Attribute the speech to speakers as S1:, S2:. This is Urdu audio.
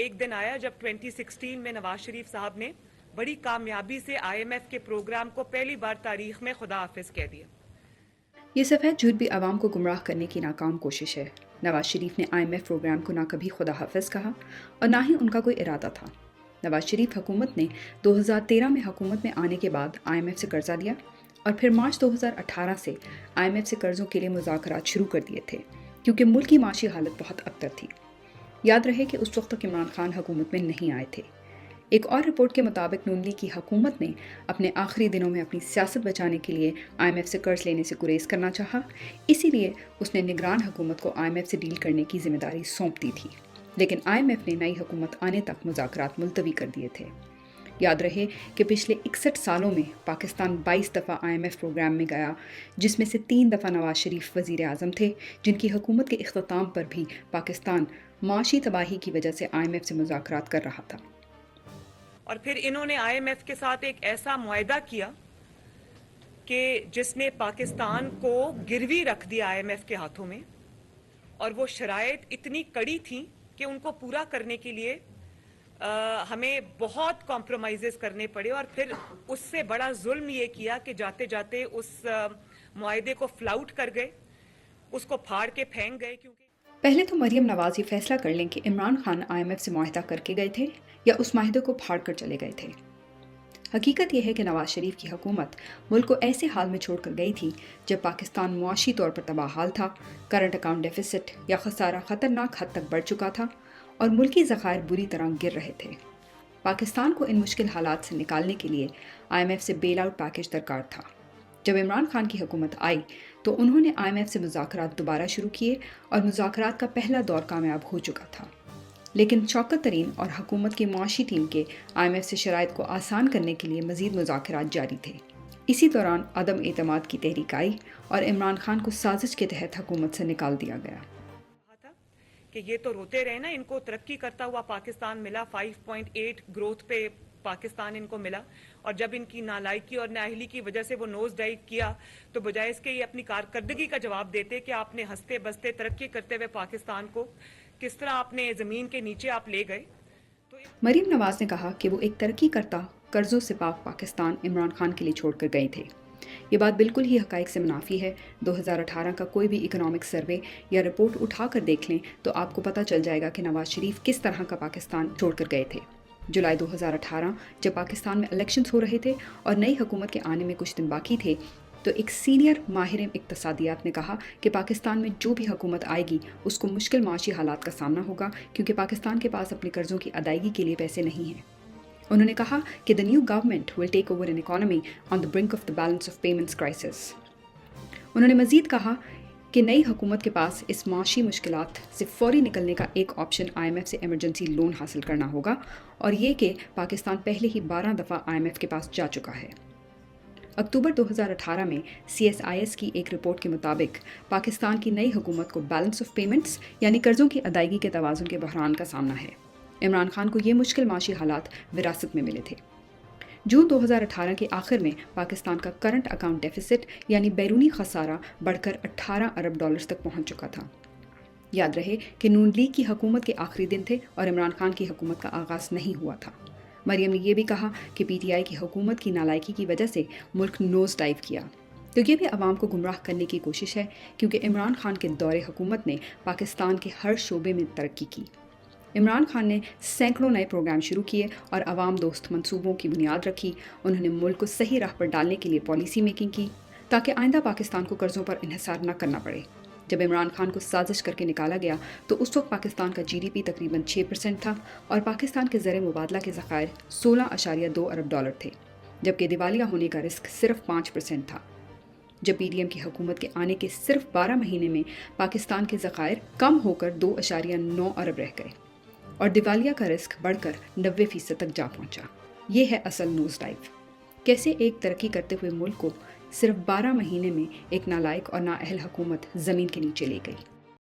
S1: ایک دن آیا جب 2016 میں نواز شریف صاحب نے بڑی کامیابی سے IMF کے پروگرام کو پہلی بار تاریخ میں خدا حافظ کہہ دیا۔
S2: یہ سفید جھوٹ بھی عوام کو گمراہ کرنے کی ناکام کوشش ہے۔ نواز شریف نے IMF پروگرام کو نہ کبھی خدا حافظ کہا اور نہ ہی ان کا کوئی ارادہ تھا۔ نواز شریف حکومت نے 2013 میں حکومت میں آنے کے بعد IMF سے قرضہ لیا اور پھر مارچ 2018 سے IMF سے قرضوں کے لیے مذاکرات شروع کر دیے تھے کیونکہ ملک کی معاشی حالت بہت ابتر تھی۔ یاد رہے کہ اس وقت تک عمران خان حکومت میں نہیں آئے تھے۔ ایک اور رپورٹ کے مطابق نون لیگ کی حکومت نے اپنے آخری دنوں میں اپنی سیاست بچانے کے لیے IMF سے قرض لینے سے گریز کرنا چاہا، اسی لیے اس نے نگران حکومت کو IMF سے ڈیل کرنے کی ذمہ داری سونپ دی تھی، لیکن IMF نے نئی حکومت آنے تک مذاکرات ملتوی کر دیے تھے۔ یاد رہے کہ پچھلے 61 سالوں میں پاکستان 22 دفعہ IMF پروگرام میں گیا، جس میں سے 3 دفعہ نواز شریف وزیر اعظم تھے، جن کی حکومت کے اختتام پر بھی پاکستان معاشی تباہی کی وجہ سے IMF سے مذاکرات کر رہا تھا۔
S1: اور پھر انہوں نے IMF کے ساتھ ایک ایسا معاہدہ کیا کہ جس نے پاکستان کو گروی رکھ دیا IMF کے ہاتھوں میں، اور وہ شرائط اتنی کڑی تھیں کہ ان کو پورا کرنے کے لیے ہمیں بہت کمپرومائزز کرنے پڑے، اور پھر اس سے بڑا ظلم یہ کیا کہ جاتے جاتے اس معاہدے کو فلاؤٹ کر گئے، اس کو پھاڑ کے پھینک گئے۔ کیونکہ
S2: پہلے تو مریم نواز یہ فیصلہ کر لیں کہ عمران خان IMF سے معاہدہ کر کے گئے تھے یا اس معاہدے کو پھاڑ کر چلے گئے تھے۔ حقیقت یہ ہے کہ نواز شریف کی حکومت ملک کو ایسے حال میں چھوڑ کر گئی تھی جب پاکستان معاشی طور پر تباہ حال تھا، کرنٹ اکاؤنٹ ڈیفیسٹ یا خسارہ خطرناک حد تک بڑھ چکا تھا اور ملکی ذخائر بری طرح گر رہے تھے۔ پاکستان کو ان مشکل حالات سے نکالنے کے لیے IMF سے بیل آؤٹ پیکج درکار تھا۔ جب عمران خان کی حکومت آئی تو انہوں نے IMF سے مذاکرات دوبارہ شروع کیے اور مذاکرات کا پہلا دور کامیاب ہو چکا تھا، لیکن شوکت ترین اور حکومت کی معاشی ٹیم کے IMF سے شرائط کو آسان کرنے کے لیے مزید مذاکرات جاری تھے۔ اسی دوران عدم اعتماد کی تحریک آئی اور عمران خان کو سازش کے تحت حکومت سے نکال دیا گیا۔
S1: کہ یہ تو روتے رہے نا، ان کو ترقی کرتا ہوا پاکستان ملا، 5.8 گروتھ پہ پاکستان ان کو ملا، اور جب ان کی نالائکی اور نااہلی کی وجہ سے وہ نوز ڈائیو کیا تو بجائے اس کے یہ اپنی کارکردگی کا جواب دیتے کہ آپ نے ہنستے بستے ترقی کرتے ہوئے پاکستان کو کس طرح آپ نے زمین کے نیچے آپ لے گئے۔
S2: مریم نواز نے کہا کہ وہ ایک ترقی کرتا قرضوں سے پاک پاکستان عمران خان کے لیے چھوڑ کر گئے تھے۔ یہ بات بالکل ہی حقائق سے منافی ہے۔ 2018 کا کوئی بھی اکنامک سروے یا رپورٹ اٹھا کر دیکھ لیں تو آپ کو پتہ چل جائے گا کہ نواز شریف کس طرح کا پاکستان چھوڑ کر گئے تھے۔ جولائی 2018 جب پاکستان میں الیکشنز ہو رہے تھے اور نئی حکومت کے آنے میں کچھ دن باقی تھے تو ایک سینئر ماہر اقتصادیات نے کہا کہ پاکستان میں جو بھی حکومت آئے گی اس کو مشکل معاشی حالات کا سامنا ہوگا کیونکہ پاکستان کے پاس اپنے قرضوں کی ادائیگی کے لیے پیسے نہیں ہیں۔ انہوں نے کہا کہ the new government will take over an economy on the brink of the balance of payments crisis۔ انہوں نے مزید کہا کہ نئی حکومت کے پاس اس معاشی مشکلات سے فوری نکلنے کا ایک آپشن IMF سے ایمرجنسی لون حاصل کرنا ہوگا، اور یہ کہ پاکستان پہلے ہی 12 دفعہ IMF کے پاس جا چکا ہے۔ اکتوبر 2018 میں CSIS کی ایک رپورٹ کے مطابق پاکستان کی نئی حکومت کو بیلنس آف پیمنٹس یعنی قرضوں کی ادائیگی کے توازن کے بحران کا سامنا ہے۔ عمران خان کو یہ مشکل معاشی حالات وراثت میں ملے تھے۔ جون 2018 کے آخر میں پاکستان کا کرنٹ اکاؤنٹ ڈیفیسٹ یعنی بیرونی خسارہ بڑھ کر 18 ارب ڈالرز تک پہنچ چکا تھا۔ یاد رہے کہ نون لیگ کی حکومت کے آخری دن تھے اور عمران خان کی حکومت کا آغاز نہیں ہوا تھا۔ مریم نے یہ بھی کہا کہ PTI کی حکومت کی نالائکی کی وجہ سے ملک نوز ڈائیو کیا، تو یہ بھی عوام کو گمراہ کرنے کی کوشش ہے کیونکہ عمران خان کے دور حکومت نے پاکستان کے ہر شعبے میں ترقی کی۔ عمران خان نے سینکڑوں نئے پروگرام شروع کیے اور عوام دوست منصوبوں کی بنیاد رکھی۔ انہوں نے ملک کو صحیح راہ پر ڈالنے کے لیے پالیسی میکنگ کی تاکہ آئندہ پاکستان کو قرضوں پر انحصار نہ کرنا پڑے۔ جب عمران خان کو سازش کر کے نکالا گیا تو اس وقت پاکستان کا GDP تقریباً 6% تھا اور پاکستان کے زر مبادلہ کے ذخائر 16.2 ارب ڈالر تھے، جبکہ دیوالیہ ہونے کا رسک صرف 5% تھا۔ جب PDM کی حکومت کے آنے کے صرف 12 مہینے میں پاکستان کے ذخائر کم ہو کر 2.9 ارب رہ گئے اور دیوالیہ کا رسک بڑھ کر 90% تک جا پہنچا۔ یہ ہے اصل نوز ڈائیو۔ کیسے ایک ترقی کرتے ہوئے ملک کو صرف 12 مہینے میں ایک نالائق اور نااہل حکومت زمین کے نیچے لے گئی۔